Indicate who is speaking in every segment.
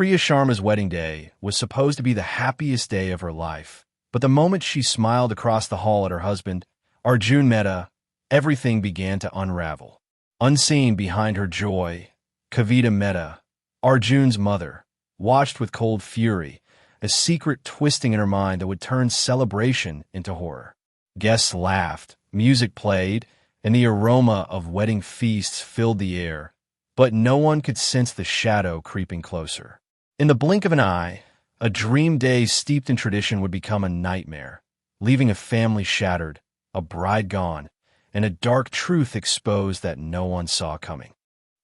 Speaker 1: Priya Sharma's wedding day was supposed to be the happiest day of her life, but the moment she smiled across the hall at her husband, Arjun Mehta, everything began to unravel. Unseen behind her joy, Kavita Mehta, Arjun's mother, watched with cold fury, a secret twisting in her mind that would turn celebration into horror. Guests laughed, music played, and the aroma of wedding feasts filled the air, but no one could sense the shadow creeping closer. In the blink of an eye, a dream day steeped in tradition would become a nightmare, leaving a family shattered, a bride gone, and a dark truth exposed that no one saw coming.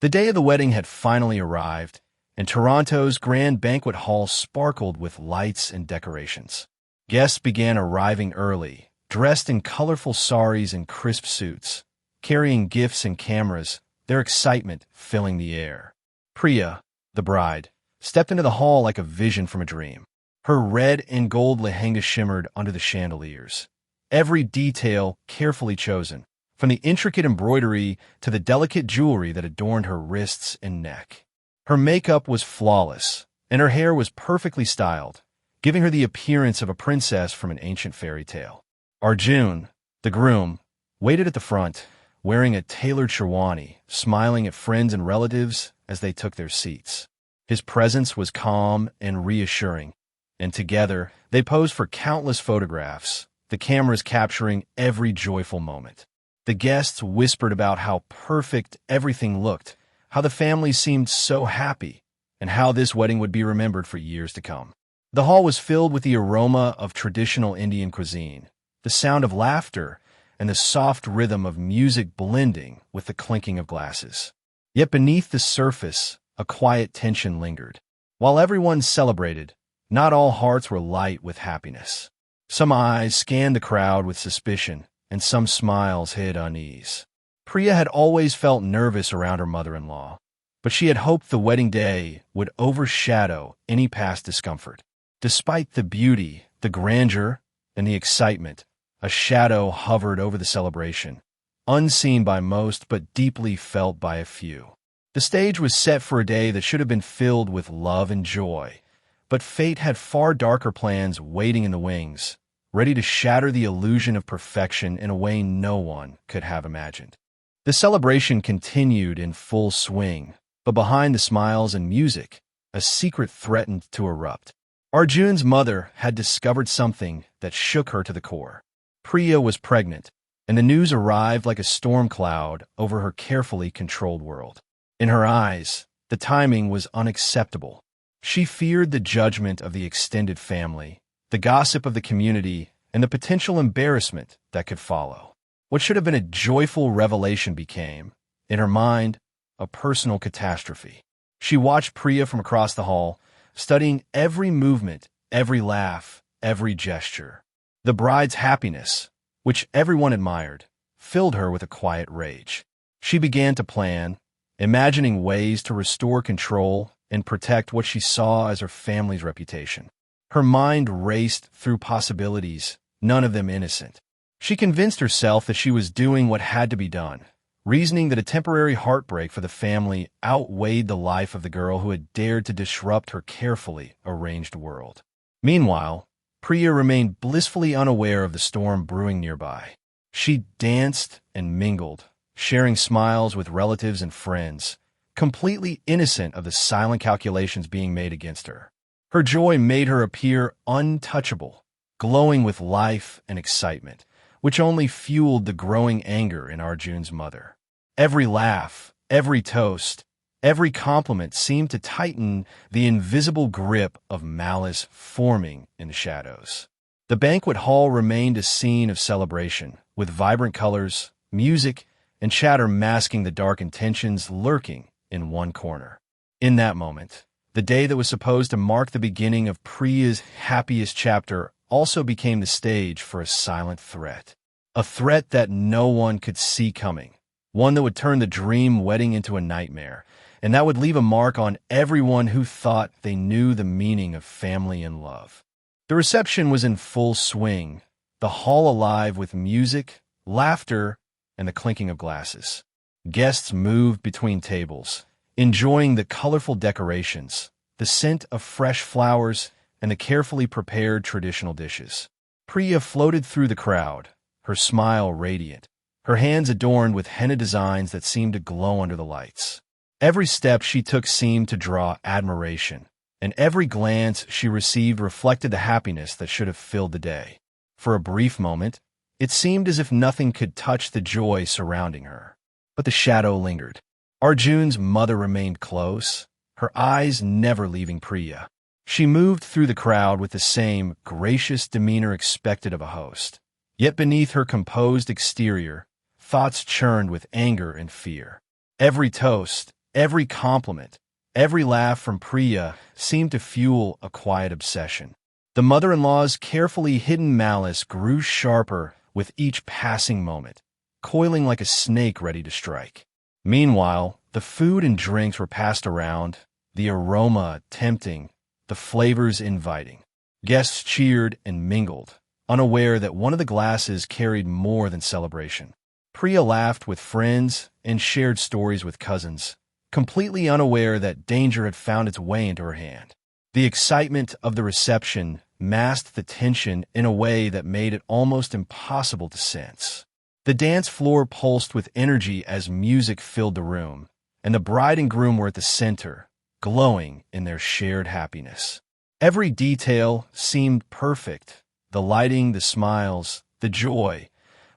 Speaker 1: The day of the wedding had finally arrived, and Toronto's grand banquet hall sparkled with lights and decorations. Guests began arriving early, dressed in colorful saris and crisp suits, carrying gifts and cameras, their excitement filling the air. Priya, the bride, stepped into the hall like a vision from a dream. Her red and gold lehenga shimmered under the chandeliers, every detail carefully chosen, from the intricate embroidery to the delicate jewelry that adorned her wrists and neck. Her makeup was flawless, and her hair was perfectly styled, giving her the appearance of a princess from an ancient fairy tale. Arjun, the groom, waited at the front, wearing a tailored sherwani, smiling at friends and relatives as they took their seats. His presence was calm and reassuring, and together they posed for countless photographs, the cameras capturing every joyful moment. The guests whispered about how perfect everything looked, how the family seemed so happy, and how this wedding would be remembered for years to come. The hall was filled with the aroma of traditional Indian cuisine, the sound of laughter, and the soft rhythm of music blending with the clinking of glasses. Yet beneath the surface, a quiet tension lingered. While everyone celebrated, not all hearts were light with happiness. Some eyes scanned the crowd with suspicion, and some smiles hid unease. Priya had always felt nervous around her mother-in-law, but she had hoped the wedding day would overshadow any past discomfort. Despite the beauty, the grandeur, and the excitement, a shadow hovered over the celebration, unseen by most but deeply felt by a few. The stage was set for a day that should have been filled with love and joy, but fate had far darker plans waiting in the wings, ready to shatter the illusion of perfection in a way no one could have imagined. The celebration continued in full swing, but behind the smiles and music, a secret threatened to erupt. Arjun's mother had discovered something that shook her to the core. Priya was pregnant, and the news arrived like a storm cloud over her carefully controlled world. In her eyes, the timing was unacceptable. She feared the judgment of the extended family, the gossip of the community, and the potential embarrassment that could follow. What should have been a joyful revelation became, in her mind, a personal catastrophe. She watched Priya from across the hall, studying every movement, every laugh, every gesture. The bride's happiness, which everyone admired, filled her with a quiet rage. She began to plan, imagining ways to restore control and protect what she saw as her family's reputation. Her mind raced through possibilities, none of them innocent. She convinced herself that she was doing what had to be done, reasoning that a temporary heartbreak for the family outweighed the life of the girl who had dared to disrupt her carefully arranged world. Meanwhile, Priya remained blissfully unaware of the storm brewing nearby. She danced and mingled, sharing smiles with relatives and friends, completely innocent of the silent calculations being made against her. Her joy made her appear untouchable, glowing with life and excitement, which only fueled the growing anger in Arjun's mother. Every laugh, every toast, every compliment seemed to tighten the invisible grip of malice forming in the shadows. The banquet hall remained a scene of celebration, with vibrant colors, music, and chatter masking the dark intentions lurking in one corner. In that moment, the day that was supposed to mark the beginning of Priya's happiest chapter also became the stage for a silent threat. A threat that no one could see coming, one that would turn the dream wedding into a nightmare, and that would leave a mark on everyone who thought they knew the meaning of family and love. The reception was in full swing, the hall alive with music, laughter, and the clinking of glasses. Guests moved between tables, enjoying the colorful decorations, the scent of fresh flowers, and the carefully prepared traditional dishes. Priya floated through the crowd, her smile radiant, her hands adorned with henna designs that seemed to glow under the lights. Every step she took seemed to draw admiration, and every glance she received reflected the happiness that should have filled the day. For a brief moment, it seemed as if nothing could touch the joy surrounding her. But the shadow lingered. Arjun's mother remained close, her eyes never leaving Priya. She moved through the crowd with the same gracious demeanor expected of a host. Yet beneath her composed exterior, thoughts churned with anger and fear. Every toast, every compliment, every laugh from Priya seemed to fuel a quiet obsession. The mother-in-law's carefully hidden malice grew sharper with each passing moment, coiling like a snake ready to strike. Meanwhile, the food and drinks were passed around, the aroma tempting, the flavors inviting. Guests cheered and mingled, unaware that one of the glasses carried more than celebration. Priya laughed with friends and shared stories with cousins, completely unaware that danger had found its way into her hand. The excitement of the reception masked the tension in a way that made it almost impossible to sense. The dance floor pulsed with energy as music filled the room, and the bride and groom were at the center, glowing in their shared happiness. Every detail seemed perfect, the lighting, the smiles, the joy,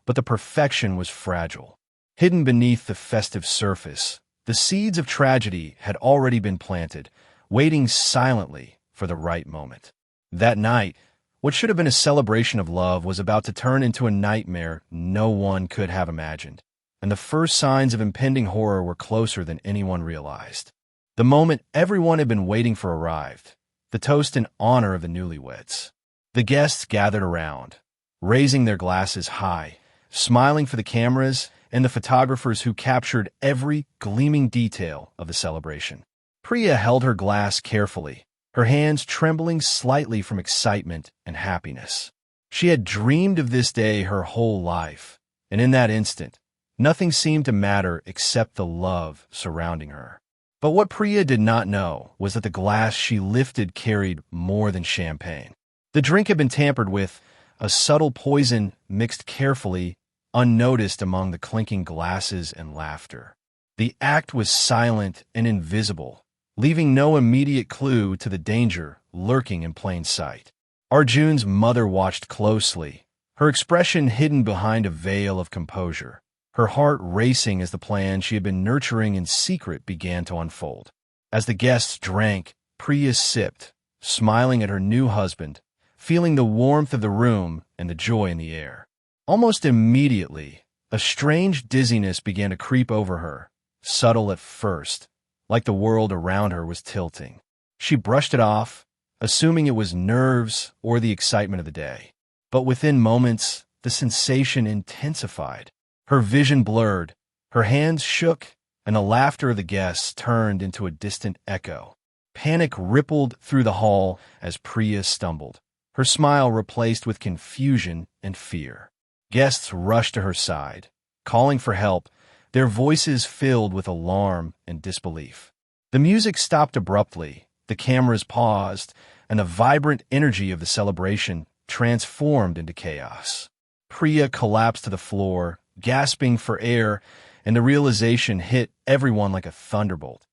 Speaker 1: but the perfection was fragile. Hidden beneath the festive surface, the seeds of tragedy had already been planted, waiting silently for the right moment. That night, what should have been a celebration of love was about to turn into a nightmare no one could have imagined, and the first signs of impending horror were closer than anyone realized. The moment everyone had been waiting for arrived, the toast in honor of the newlyweds. The guests gathered around, raising their glasses high, smiling for the cameras and the photographers who captured every gleaming detail of the celebration. Priya held her glass carefully, her hands trembling slightly from excitement and happiness. She had dreamed of this day her whole life, and in that instant, nothing seemed to matter except the love surrounding her. But what Priya did not know was that the glass she lifted carried more than champagne. The drink had been tampered with, a subtle poison mixed carefully, unnoticed among the clinking glasses and laughter. The act was silent and invisible, leaving no immediate clue to the danger lurking in plain sight. Arjun's mother watched closely, her expression hidden behind a veil of composure, her heart racing as the plan she had been nurturing in secret began to unfold. As the guests drank, Priya sipped, smiling at her new husband, feeling the warmth of the room and the joy in the air. Almost immediately, a strange dizziness began to creep over her, subtle at first, like the world around her was tilting. She brushed it off, assuming it was nerves or the excitement of the day. But within moments, the sensation intensified. Her vision blurred, her hands shook, and the laughter of the guests turned into a distant echo. Panic rippled through the hall as Priya stumbled, her smile replaced with confusion and fear. Guests rushed to her side, calling for help, their voices filled with alarm and disbelief. The music stopped abruptly, the cameras paused, and the vibrant energy of the celebration transformed into chaos. Priya collapsed to the floor, gasping for air, and the realization hit everyone like a thunderbolt.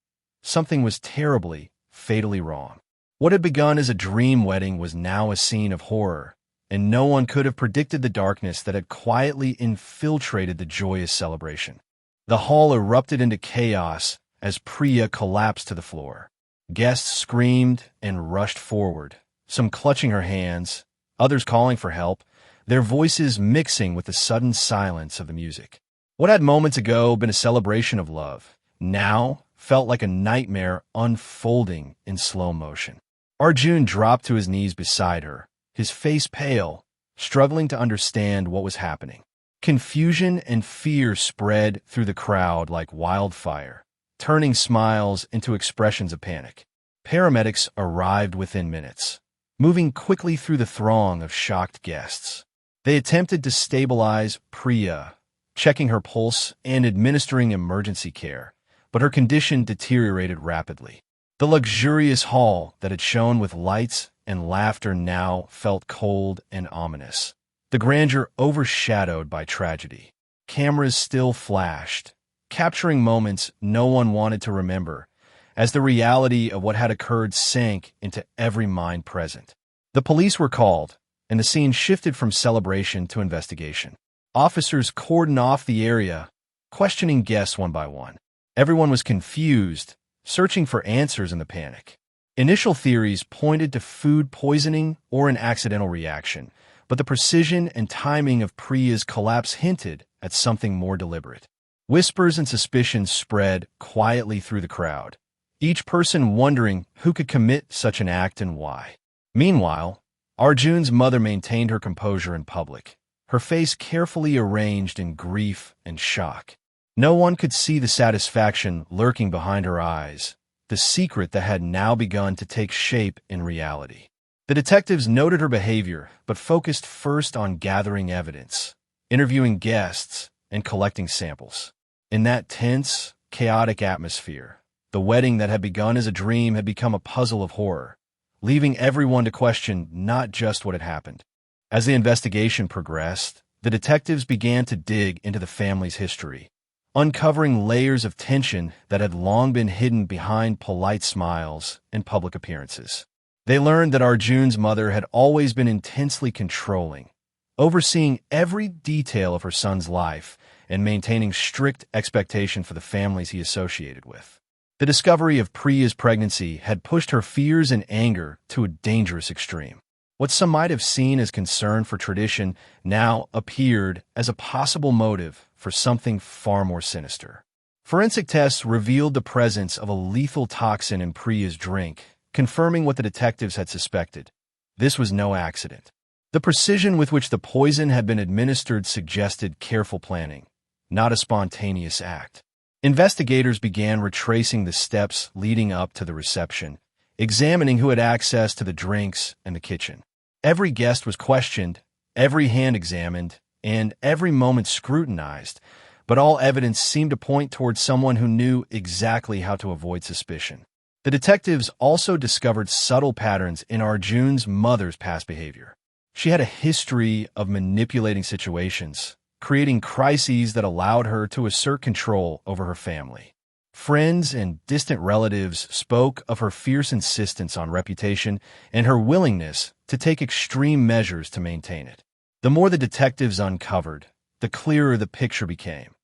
Speaker 1: Something was terribly, fatally wrong. What had begun as a dream wedding was now a scene of horror, and no one could have predicted the darkness that had quietly infiltrated the joyous celebration. The hall erupted into chaos as Priya collapsed to the floor. Guests screamed and rushed forward, some clutching her hands, others calling for help, their voices mixing with the sudden silence of the music. What had moments ago been a celebration of love, now felt like a nightmare unfolding in slow motion. Arjun dropped to his knees beside her, his face pale, struggling to understand what was happening. Confusion and fear spread through the crowd like wildfire, turning smiles into expressions of panic. Paramedics arrived within minutes, moving quickly through the throng of shocked guests. They attempted to stabilize Priya, checking her pulse and administering emergency care, but her condition deteriorated rapidly. The luxurious hall that had shone with lights and laughter now felt cold and ominous, the grandeur overshadowed by tragedy. Cameras still flashed, capturing moments no one wanted to remember, as the reality of what had occurred sank into every mind present. The police were called, and the scene shifted from celebration to investigation. Officers cordoned off the area, questioning guests one by one. Everyone was confused, searching for answers in the panic. Initial theories pointed to food poisoning or an accidental reaction, but the precision and timing of Priya's collapse hinted at something more deliberate. Whispers and suspicions spread quietly through the crowd, each person wondering who could commit such an act and why. Meanwhile, Arjun's mother maintained her composure in public, her face carefully arranged in grief and shock. No one could see the satisfaction lurking behind her eyes, the secret that had now begun to take shape in reality. The detectives noted her behavior, but focused first on gathering evidence, interviewing guests, and collecting samples. In that tense, chaotic atmosphere, the wedding that had begun as a dream had become a puzzle of horror, leaving everyone to question not just what had happened. As the investigation progressed, the detectives began to dig into the family's history, uncovering layers of tension that had long been hidden behind polite smiles and public appearances. They learned that Arjun's mother had always been intensely controlling, overseeing every detail of her son's life and maintaining strict expectation for the families he associated with. The discovery of Priya's pregnancy had pushed her fears and anger to a dangerous extreme. What some might have seen as concern for tradition now appeared as a possible motive for something far more sinister. Forensic tests revealed the presence of a lethal toxin in Priya's drink, confirming what the detectives had suspected. This was no accident. The precision with which the poison had been administered suggested careful planning, not a spontaneous act. Investigators began retracing the steps leading up to the reception, examining who had access to the drinks and the kitchen. Every guest was questioned, every hand examined, and every moment scrutinized, but all evidence seemed to point towards someone who knew exactly how to avoid suspicion. The detectives also discovered subtle patterns in Arjun's mother's past behavior. She had a history of manipulating situations, creating crises that allowed her to assert control over her family. Friends and distant relatives spoke of her fierce insistence on reputation and her willingness to take extreme measures to maintain it. The more the detectives uncovered, the clearer the picture became.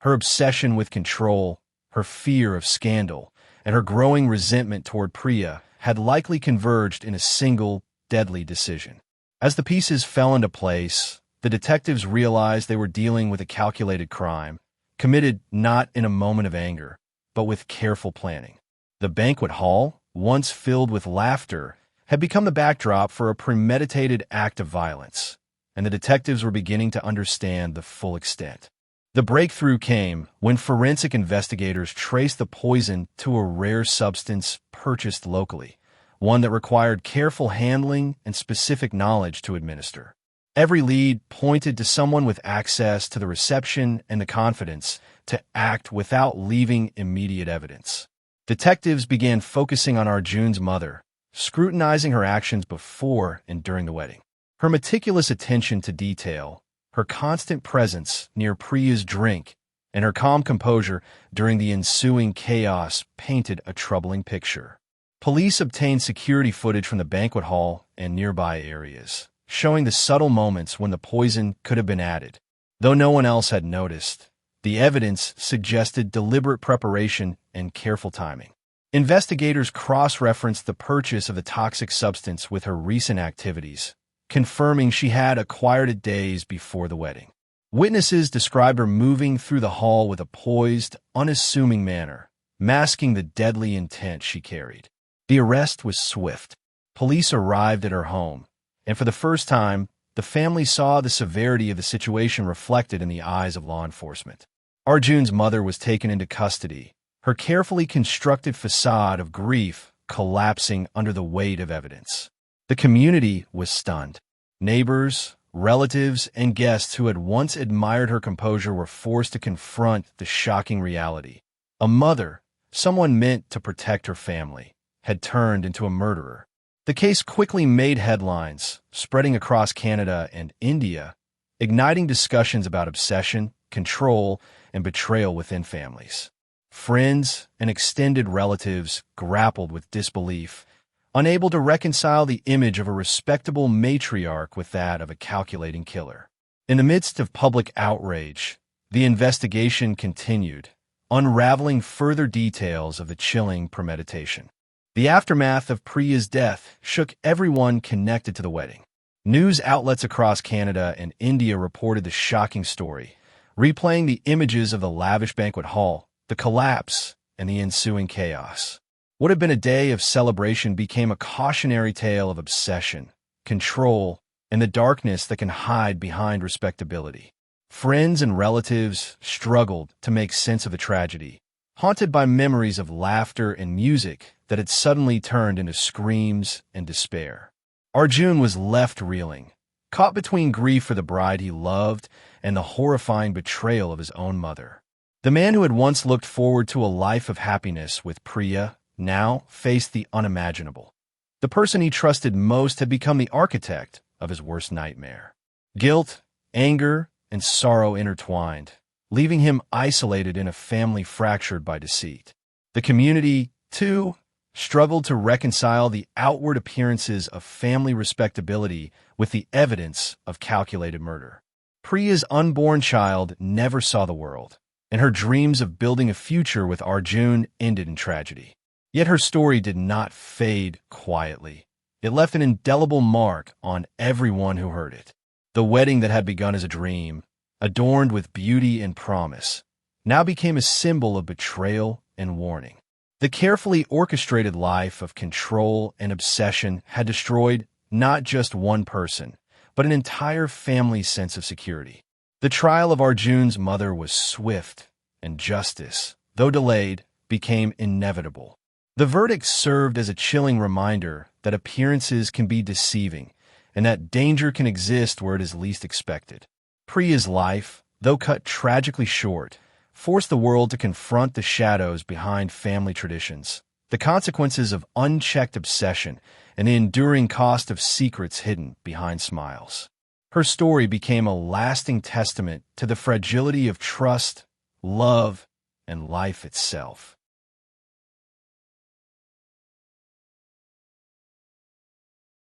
Speaker 1: Her obsession with control, her fear of scandal, and her growing resentment toward Priya had likely converged in a single, deadly decision. As the pieces fell into place, the detectives realized they were dealing with a calculated crime, committed not in a moment of anger, but with careful planning. The banquet hall, once filled with laughter, had become the backdrop for a premeditated act of violence, and the detectives were beginning to understand the full extent. The breakthrough came when forensic investigators traced the poison to a rare substance purchased locally, one that required careful handling and specific knowledge to administer. Every lead pointed to someone with access to the reception and the confidence to act without leaving immediate evidence. Detectives began focusing on Arjun's mother, scrutinizing her actions before and during the wedding. Her meticulous attention to detail, her constant presence near Priya's drink, and her calm composure during the ensuing chaos painted a troubling picture. Police obtained security footage from the banquet hall and nearby areas, showing the subtle moments when the poison could have been added. Though no one else had noticed, the evidence suggested deliberate preparation and careful timing. Investigators cross-referenced the purchase of the toxic substance with her recent activities, confirming she had acquired it days before the wedding. Witnesses described her moving through the hall with a poised, unassuming manner, masking the deadly intent she carried. The arrest was swift. Police arrived at her home, and for the first time, the family saw the severity of the situation reflected in the eyes of law enforcement. Arjun's mother was taken into custody, her carefully constructed facade of grief collapsing under the weight of evidence. The community was stunned. Neighbors, relatives, and guests who had once admired her composure were forced to confront the shocking reality. A mother, someone meant to protect her family, had turned into a murderer. The case quickly made headlines, spreading across Canada and India, igniting discussions about obsession, control, and betrayal within families. Friends and extended relatives grappled with disbelief, unable to reconcile the image of a respectable matriarch with that of a calculating killer. In the midst of public outrage, the investigation continued, unraveling further details of the chilling premeditation. The aftermath of Priya's death shook everyone connected to the wedding. News outlets across Canada and India reported the shocking story, replaying the images of the lavish banquet hall, the collapse, and the ensuing chaos. What had been a day of celebration became a cautionary tale of obsession, control, and the darkness that can hide behind respectability. Friends and relatives struggled to make sense of the tragedy, haunted by memories of laughter and music that had suddenly turned into screams and despair. Arjun was left reeling, caught between grief for the bride he loved and the horrifying betrayal of his own mother. The man who had once looked forward to a life of happiness with Priya now faced the unimaginable. The person he trusted most had become the architect of his worst nightmare. Guilt, anger, and sorrow intertwined, leaving him isolated in a family fractured by deceit. The community, too, struggled to reconcile the outward appearances of family respectability with the evidence of calculated murder. Priya's unborn child never saw the world, and her dreams of building a future with Arjun ended in tragedy. Yet her story did not fade quietly. It left an indelible mark on everyone who heard it. The wedding that had begun as a dream, adorned with beauty and promise, now became a symbol of betrayal and warning. The carefully orchestrated life of control and obsession had destroyed not just one person, but an entire family's sense of security. The trial of Arjun's mother was swift, and justice, though delayed, became inevitable. The verdict served as a chilling reminder that appearances can be deceiving, and that danger can exist where it is least expected. Priya's life, though cut tragically short, forced the world to confront the shadows behind family traditions, the consequences of unchecked obsession, and the enduring cost of secrets hidden behind smiles. Her story became a lasting testament to the fragility of trust, love, and life itself.